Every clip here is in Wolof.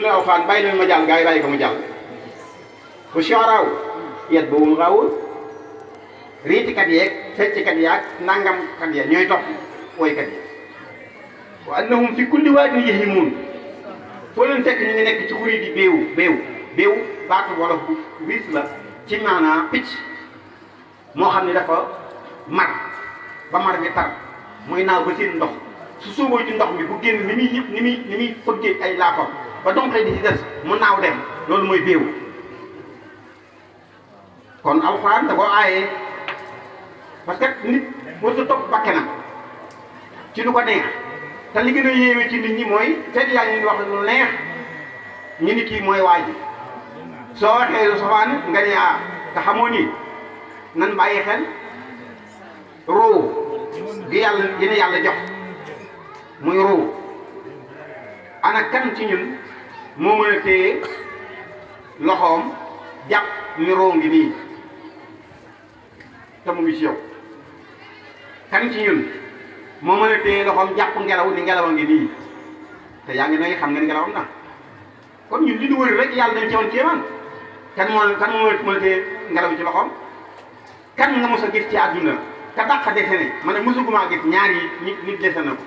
leen alxuraan bàyyi leen ma jàll gaa yi bàyyi ko mu jàll bu sooraaw yet ba wun raawul riitikat yeeg fecckat yaag nangamkat ya ñooy topp woykat yi wa annahum fi kulli waadin yahimun foo leen fekk ñu ngi nekk ci xuri di béewu baatu wala bu riis la ci maanaa picc moo xam ne dafa mar ba mar bi tar mooy naaw ba seen ndox su sóoboo ci ndox mi bu génn ni muy fëggee ay laafam ba donxee di ci des mu naaw dem loolu mooy béewu kon alxuraan da ko aayee parce que nit war sa topp bakkanam ci lu ko neex te li gën a yéeme ci nit ñi mooy fekk yaa ngi wax lu neex ñu ni kii mooy waa ji soo waxee lu safaan nga ne te xamoo ni nan bàyyi xel ruu gi yàlla dina yàlla jox muy ruu ana kan ci ñun moo mën a téye loxoom jàpp ni ruu ngi nii te mu ngi ci yow kan ci ñun moo mën a téye loxoom jàpp ngelaw ni ngelaw a ngi nii te yaa ngi nay xam nga ni ngelawam na kon ñun li ñu wëri rek yàlla dañ ci woon kéemaan kan moo mën a téye ngelaw ci loxoom kan nga mos a gis ci àdduna ka dàq dese ne ma ne mosuguma gis ñaar yi nit dese na ko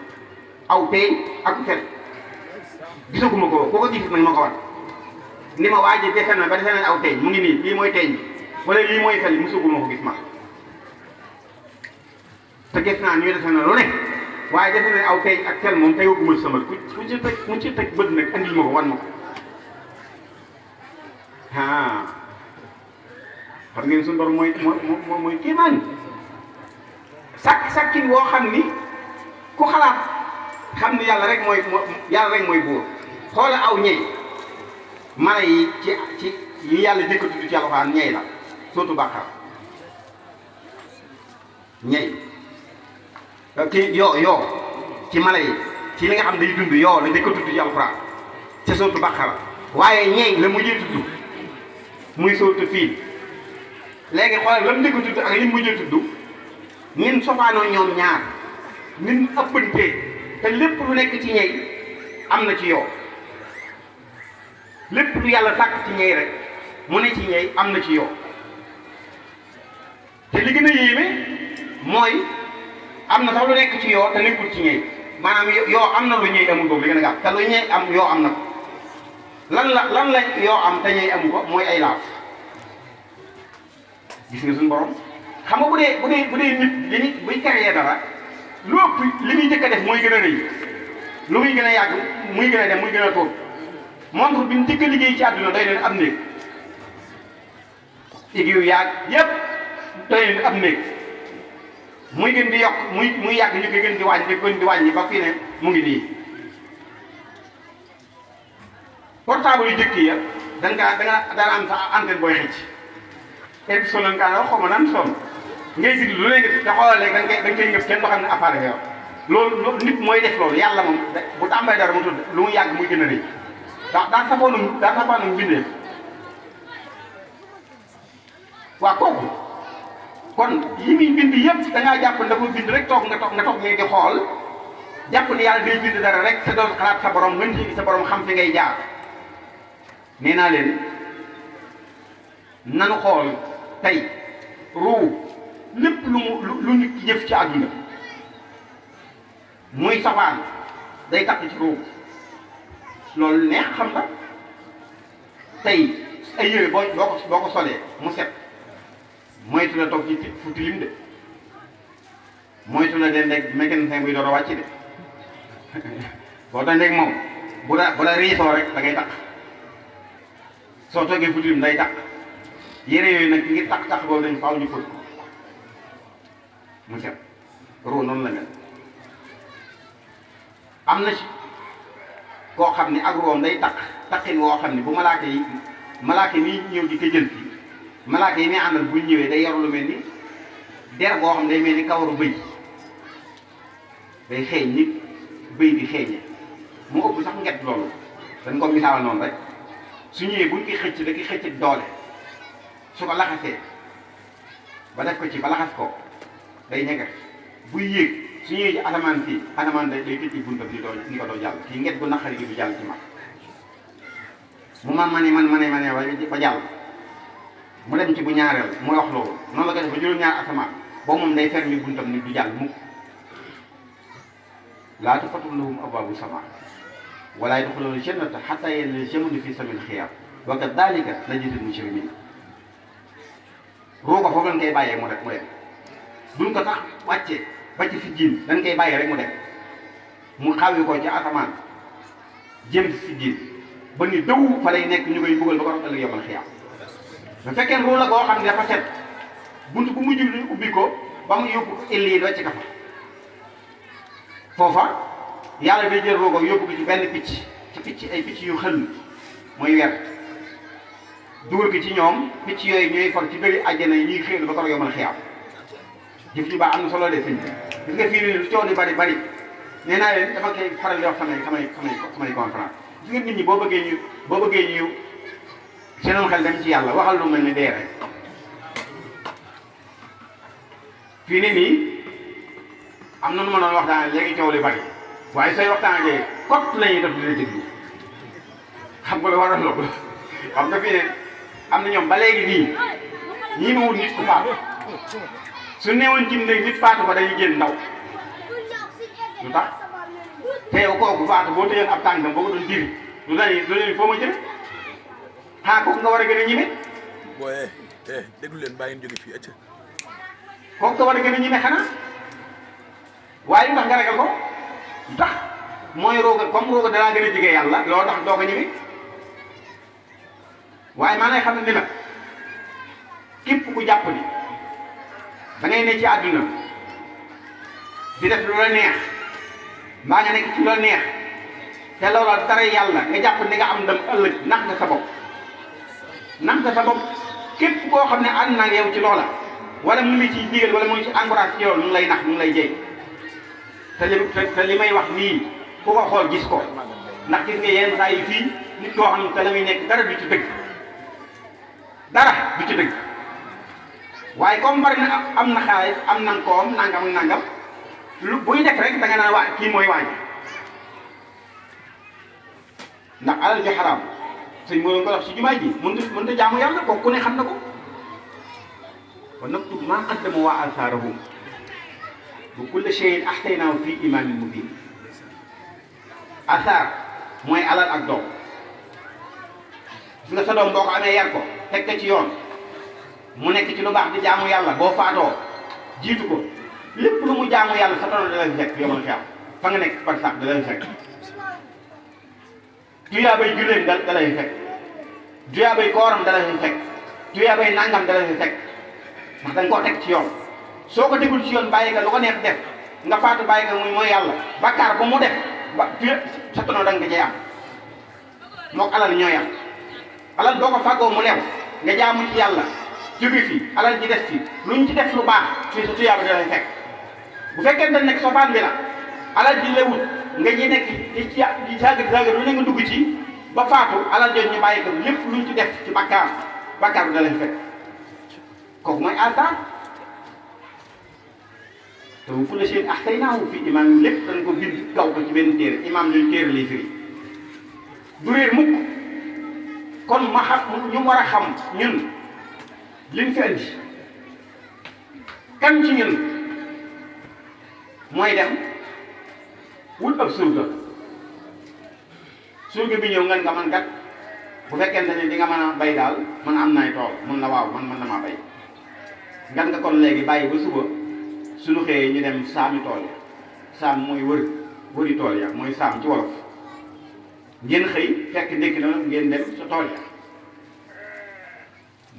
aw teeñ ak fel gisaguma ko koo ko gis nag ma ko wan ni ma waa ji dese na ba dese na aw teeñ mu ngi nii lii mooy teeñ wala lii mooy fel mosuguma ko gis ma te gis naa ñuy dese na lu ne waaye dese na aw teeñ ak fel moom tegaguma sama ku ci teg bët nag andil ma ko wan ma ko xam ngeen suñu borom mooy kéemaan sakkin woo xam ni ku xalaat xam ni yàlla rek mooy buur xoola aw ñey mala yi ci yi yàlla jëkk tudd ci alxuraan ñey la sootu Baqara ñey ci yoo ci mala yi ci li nga xam day dund yoo la jëkk tudd ci alxuraan ci sootu Baqara waaye ñey la mujjee tudd muy sootu fii léegi xoolal la mu jëkk tudd ak li mu mujjee tudd ñun sofaanoo ñoom ñaar ñun ëppantee te lépp lu nekk ci ñey am na ci yow lépp lu yàlla sàkk ci ñey rek mu ne ci ñey am na ci yow te li gën a yéeme mooy am na sax lu nekk ci yow te nekkul ci ñey maanaam yoo am na lu ñey amul boobu li gën a gàtt te lu ñey am yoo am na ko lan la yoo am te ñey amu ko mooy ay laaf gis nga suñu borom xam nga bu dee nit buy créer dara lu ëpp li muy njëkk a def mooy gën a rëy lu muy gën a yàgg muy gën a dem muy gën a tóor montre bi ñu njëkk a liggéey ci àdduna doy leen am néeg aiguille yu yàgg yépp doy leen am néeg muy gën di yokk muy yàgg ñu koy gën di wàññi ba fii ne mu ngi nii portable yu jëkk ya dana am sa antenne booy xëcc et sonal kaa wax xaw ma naan sonn ngay gis lu léegi te xoolal léegi da nga koy ngëp kenn doo xam ne appareil yow loolu nit mooy def loolu yàlla moom bu tàmbalee dara mu tudd lu mu yàgg muy gën a rëy daa safoonum bindee waa kooku kon yi muy bind yëpp da ngaa jàpp da ko bind rek nga toog ngay di xool jàpp ne yàlla day bind dara rek te doon xalaat sa borom mën ci sa borom xam fi ngay jaar nee naa leen nanu xool tey ruu lépp lu nit ki jëf ci àdduna muy safaan day takk ci ruu loolu neex xam la tey ay yére boo ko solee mu set moytu la toog ci fu tilim de moytu la den deg mécanicien buy door a wàcc de boo dandeeg moom bu la riisoo rek da ngay takk soo toogee fu tilim day takk yére yooyu nag ngir takk boobu dañ faaw ñu fóot mu set ruu noonu la mel am na ci koo xam ne ak ruum day takkin woo xam ne bu malaaka yi ñëw di ko jël fii malaaka yi muy àndal bu ñëwee day yor lu mel ni der boo xam ne day mel ni kawaru bëy day xeeñ nit bëy di xeeñe mu ëpp sax nget loolu dañ ko misaal noonu rek su ñëwee buñ koy xëcc da koy xëcc doole su ko laxasee ba def ko ci ba laxas ko day ñeger buy yéeg su ñëwee ci asamaan fii asamaan day tëj buntam ni ko doo jàll kii nget bu naqari gi du jàll ci mag mu ba jàll mu dem ci bu ñaareel mu wax loolu noonu la ko def ba juróom-ñaar asamaan boobu moom day fermi buntam nit du jàll mukk laa tufattahu lahum abwaabu samaa wala yadxuluuna jannata xataa yalija jamulu fi samil xiyaam wa kadaalika najzil mujrimiin ruuga foofu lañ koy bàyyee mu dem duñ ko sax wàcce ba ci sijjiin dañ koy bàyyi rek mu dem mu xawi ko ci asamaan jëm si sijjiin ba ni dëw fa lay nekk ñu koy buggal ba ko ëllëg yomal xiyaam bu fekkee ruu la boo xam ne dafa set bunt bu mujj bi ubbi ko ba mu yóbbu ko illiin wàcc ka fa foofa yàlla day jël ruuga yóbbu ko ci benn picc ay picc yu xëll mooy weer dugal ko ci ñoom picc yooyu ñooy for ci bëri àjjana yi ñuy xéelu ba ko yomal xiyaam jëf ji baax am na solo de sëñ bi gis nga fii nii lu coow li bari nee naa leen dafa koy faral di wax samay conférence gis nga nit ñi boo bëggee ñu seenom xel dem ci yàlla waxal lu mel ni dee rek fii ne nii am na nu ma doon waxtaan léegi coow li bari waaye say waxtaan léegi kott la ñuy def di la déglu xam nga lu war a loolu xam nga fii ne am na ñoom ba léegi nii ñii ma wut nit ku faatu su neewoon ci nit faatu ko dañuy génn ndaw lu tax te yow kooku faatu boo tëjoon ab tànkam boo ko doon diri lu leen foo ma jëme xaa kooku nga war a gën a ñime booye déglu leen bàyyi jóge fii acca kooku nga war a gën a ñime xanaa waaye lu tax nga ragal ko lu tax mooy rooga comme rooga danaa gën a jege yàlla loolu tax doo ko ñime waaye maa lay xam ne ni la képp ku jàpp ni da ngay ne ci àdduna di def lu la neex mbaa nga nekk ci lu la neex te loola dara yàlla nga jàpp ni nga am ndam ëllëg nax nga sa bopp képp koo xam ne ànd naa yow ci loola wala mu ngi ciy digal wala mu ngi ci encourage ci yow mu ngi lay nax mu ngi lay jey te li may wax nii ku ko xool gis ko ndax gis nga yenn saa yi fii nit koo xam ne te la muy nekk dara du ci dëgg waaye comme bari na am na xaalis am na koom nangam lu buy def rek da nga naan waa kii mooy waaj ndax alal ju xaraam sëñ moo ko wax ci jumaa ji mënut a jaamu yàlla kooku ku ne xam na ko wa naktub maa qaddamu wa aasaarahum wa kulla shay'in ahsaynaahu fi imaamin mubiin asaar mooy alal ak doom gis nga sa doom boo ko amee yar ko teg ko ci yoon mu nekk ci lu baax di jaamu yàlla boo faatoo jiitu ko lépp lu mu jaamu yàlla sa tool da lay fekk yomal xeex fa nga nekk par sax da lay fekk tuyaabay julleem da lay fekk tuyaabay kooram da lay fekk tuyaabay nangam da lay fekk ndax da nga koo teg ci yoon soo ko tegul ci yoon bàyyi nga lu ko neex def nga faatu bàyyi nga muy mooy yàlla bakkaar ba mu def ba sa tono da nga cay am mook alal ñooy am alal boo ko fàggoo mu leew nga jaamu ci yàlla jóge fi alal ji des fi luñ ci def lu baax fii sa tuyaaba da lay fekk bu fekkee ne nekk sofaan bi la alal ji lewut nga ji nekk di saaga lu ne nga dugg ci ba faatu alal jooju ñu bàyyi ko lépp luñ ci def ci bakkaar bi da lay fekk kooku mooy asaar te bu kulla shay'in ahsaynaahu fi imaam lépp dañ ko bind gaw ko ci benn téere imaam ñooy téere lay firi du réer mukk kon ma xam ñu war a xam ñun liñ fi andi kan ci ñun mooy dem wut ab surga bi ñëw ngeen nga man kat bu fekkente ne di nga mën a bay daal man am naay tool mun na waaw man damaa bay ngan nga kon léegi bàyyi ba suba suñu xëyee ñu dem saami tool ya saam mooy wëri tool ya mooy saam ci wolof ngeen xëy fekk ndékki na ngeen dem sa tool ya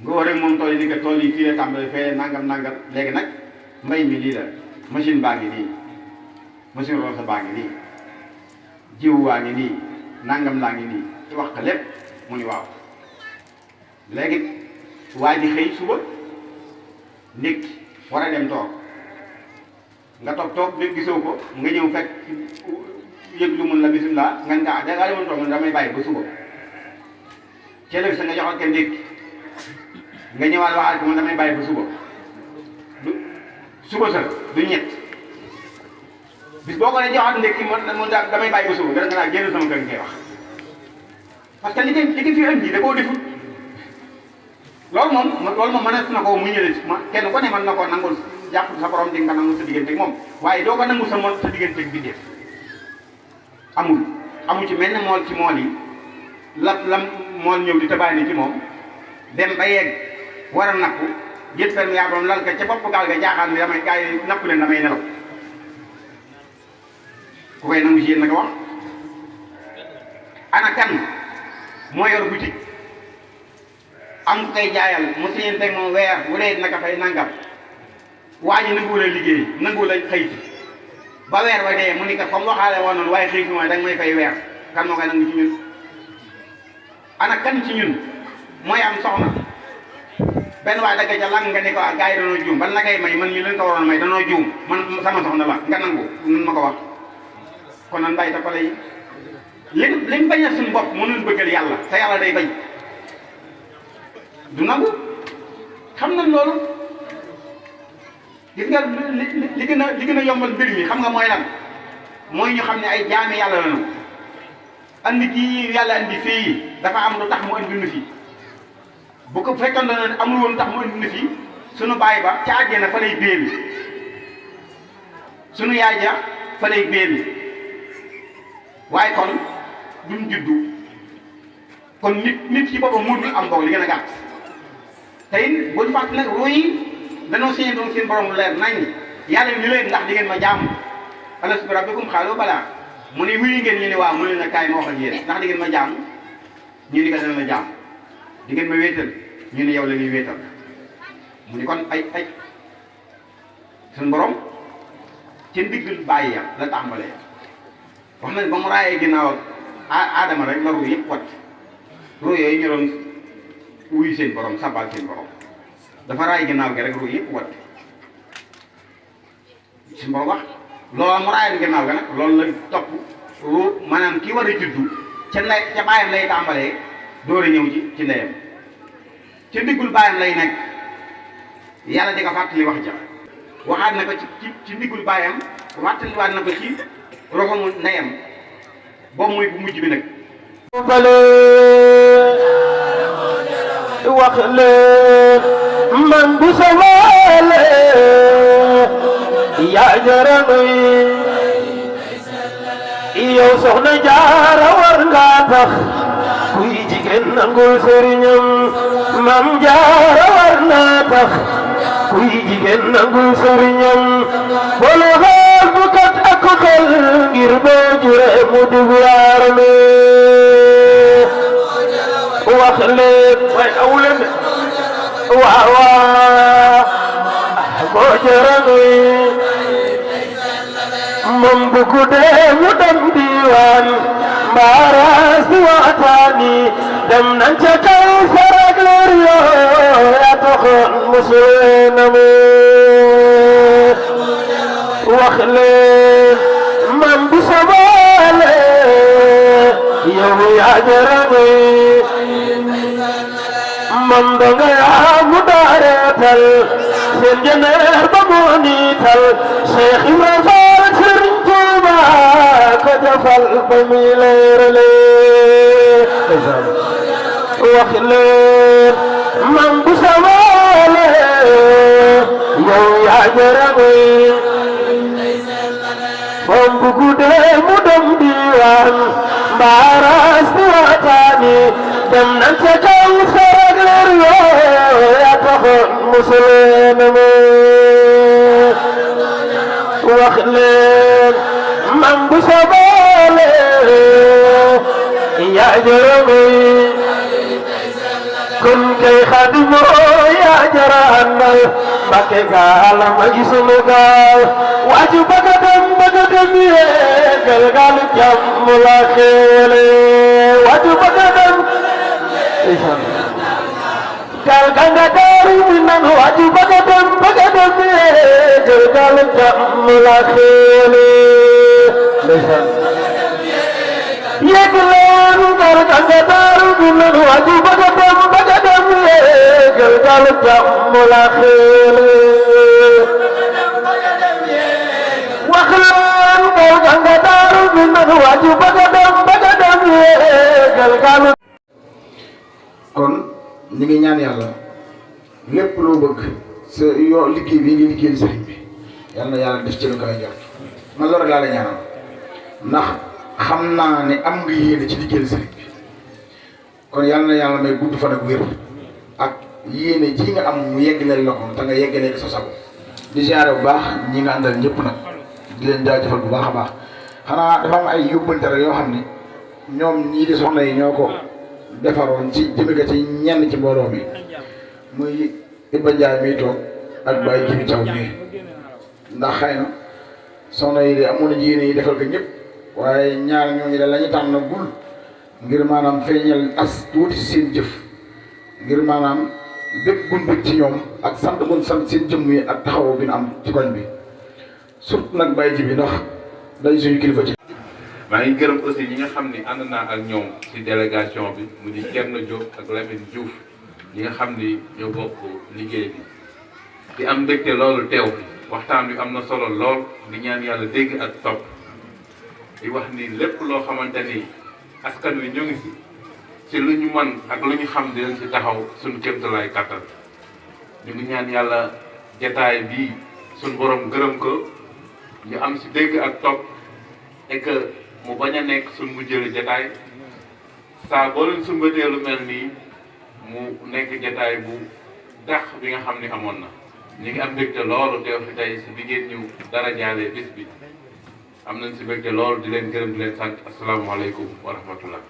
nga war rek moom tool yi ni que tool yi fii la tàmbali fee nangam léegi nag mbay mi lii la machine baa ngi nii machine roose baa ngi nii jiw waa ngi nii nangam laa ngi nii ci wax ko lépp mu ni waaw léegi waa ji xëy suba ndékki war a dem toog nga toog ba gisoo ko nga ñëw fekk yëg lu mun la bisimilah nga dangaa demoon toog damay bàyyi ba suba ca lëg sa nga joxal kenn ndékki nga ñëwaat waxaat ko man damay bàyyi ba suba sa du ñett bis boo ko ne joxaat ndékki man damay bàyyi ba suba nga naa génn sama kër nga koy wax parce que li fi indi da koo defut loolu moom mënees na ko mu ñële ma kenn ko ne mën na koo nangul jàpp sa borom di nga nangu sa diggante ak moom waaye doo ko nangu sa diggante ak bi def amul ci mel ne mool ci mool yi la mool ñëw di tabaay ni ci moom dem ba yegg war a napp jët ferme yaabam lal ka ca bopp gaal ga jaaxaan ni damay gaa yi napp leen damay nelaw ku koy nangu ci yéen naka wax ana kan moo yor boutique am koy jaayal mu siñeen teg moom weer bu dee naka fay nangam waa ji nanguwul a liggéey nanguwul a xëy ci ba weer ba dee mu ni ko comme waxaale woon noonu waaye xëy si mooy danga may fay weer kan moo koy nangu ci ñun ana kan ci ñun mooy am soxna benn waay dagga ca lang nga ne ko gars yi danoo juum ban la ngay may man ñu leen ko waroon may danoo juum man sama soxna la nga nangu nun ma ko wax kon nan bàyyi tapale yi liñ bañal suñu bopp mënul bëggal yàlla te yàlla day bañ du nangu xam nañ loolu gis nga li gën a yombal mbir mi xam nga mooy lan mooy ñu xam ne ay jaami yàlla lañu andi kii yàlla andi fii dafa am lu tax mu andi nu fi bu ko fekkoon ne amul woon lu tax mu andi nu fi sunu baay ba ca àjjana fa lay béeli sunu yaay ja fa lay béeli waaye kon duñ juddu kon nit ci boppam mënul am boog li gën a gàtt te it buñ fàttali nag ruu yi danoo seen doon seen borom leer nañ yàlla ni leen ndax di ngeen ma jaamu alastu bi rabbikum xaaloo balaa mu ne wuyu ngeen ñu ne waaw mu ne na kaay ma wax ak yéen ndax di ngeen ma jaamu ñu ni ko dana la jaamu di ngeen ma wéetal ñu ne yow la ñuy wéetal mu ni kon ay suñu borom ci ndiggal bàyyi ya la tàmbalee wax nañ ba mu raayee ginnaaw aadama rek la ruu yëpp wat ruu yooyu ñu doon wuyu seen borom sabal seen borom dafa raay ginnaaw gi rek ruu yëpp wat suñu borom wax loolu mu raayal ginnaaw ga nag loolu la topp ruu maanaam kii war a juddu ca bàyyam lay tàmbalee door a ñëw ci ndeyam ca ndiggul bàyyam lay nekk yàlla di ko fàttali wax ja waxaat na ko ci ndiggul bàyyam fàttaliwaat na ko ci roxamu ndeyam boobu mooy bu mujj bi nag wax leen man bu sawaale yaa jara nuy yow soxna jaara war nga tax kuy jigéen nangul sëriñam mam jaara war na tax kuy jigéen nangul sëriñam boole xool bu kat ak xel ngir boo jure mu dug yaarame wax leen way awulen waaw waaw boo jara nuy moom bu guddee mu dem diwaan mbaaraas di waxtaani dem nañ ca kaw farak leer yoo yaa taxoon musuleena mu wax leen man bu sabaale yow yaa jara nuy man danga yaa mu daareetal seen jeneer ba moo niital Cheikh Ibrahima Fall Sëriñ Tuuba ko jafal ba muy leerale wax leen man bu sawaale yow yaa jara nuy moom bu guddee mu dem diwaan mbaaraas di waxtaani dem nañ ca kaw farak leer yoo yaa taxoon musuleena mu wax leen man bu sabaale yaa jara nuy kon kay Xaadimoo yaa jara àndal Mbàkke gaal ma gisunu gaal waaju bëgg a dem yéegal gaal jàmm la xeele waaju bëgg a dem gaal ganga daaru mi nan waaju bëgg a dem yéegal gaal jàmm la xeele yéeg leen gaal ganga daaru mi nan waaju bëgg a dem yéegal gaal jàmm la xeele wax leen gaal ganga daaru mi nan waaju bëgg a dem yéegal gaal kon ñi ngi ñaan yàlla lépp loo bëgg sa yoo liggéey bi ngi liggéeyal sëriñ bi yal na yàlla def ci lu koy jot man loolu rek laa la ñaanal ndax xam naa ne am nga yéene ci liggéeyal sëriñ bi kon yal na yàlla may gudd fan ak wér ak yéene ji nga am mu yeggaleel la ko te nga yeggaleel sa sago di ziare bu baax ñi nga àndal ñëpp nag di leen jaajëfal bu baax a baax xanaa dafa am ay yóbbante rek yoo xam ni ñoom ñii di soxna yi ñoo ko defaroon ci jëme ko ci ñenn ci mbooloo mi muy Iba Ndiaye miy toog ak Baye Jibi Thiaw mii ndax xëy na soxna yi de amoon na yéene yi defal ko ñëpp waaye ñaar ñooñu de la ñu tànn gul ngir maanaam feeñal as tuuti seen jëf ngir maanaam bépp gun bëgg ci ñoom ak sant gun sant seen jëmm yi ak taxawu bi ñu am ci koñ bi surtout nag Baye Jibi ndax day suñu kilifa ci. maa ngi gërëm aussi ñi nga xam ni ànd naa ak ñoom ci délégation bi mu di Thierno Diop ak Lamine Diouf ñi nga xam ni ñoo bokk liggéey bi di am mbégte loolu teew waxtaan wi am na solo lool di ñaan yàlla dégg ak topp di wax ni lépp loo xamante ni askan wi ñu ngi ci lu ñu mën ak lu ñu xam dinañ ci taxaw suñu kéemtalaay kàttan ñu ngi ñaan yàlla jataay bii suñu borom gërëm ko ñu am ci dégg ak topp et que mu bañ a nekk suñ mujjëli jataay saa boo leen sumbatee lu mel nii mu nekk jataay bu dax bi nga xam ni amoon na ñu ngi am mbégte loolu teew fi tey si bi ngeen ñu dara jaale bis bi am nañ si mbégte loolu di leen gërëm di leen sant asalaamaaleykum wa rahmatullah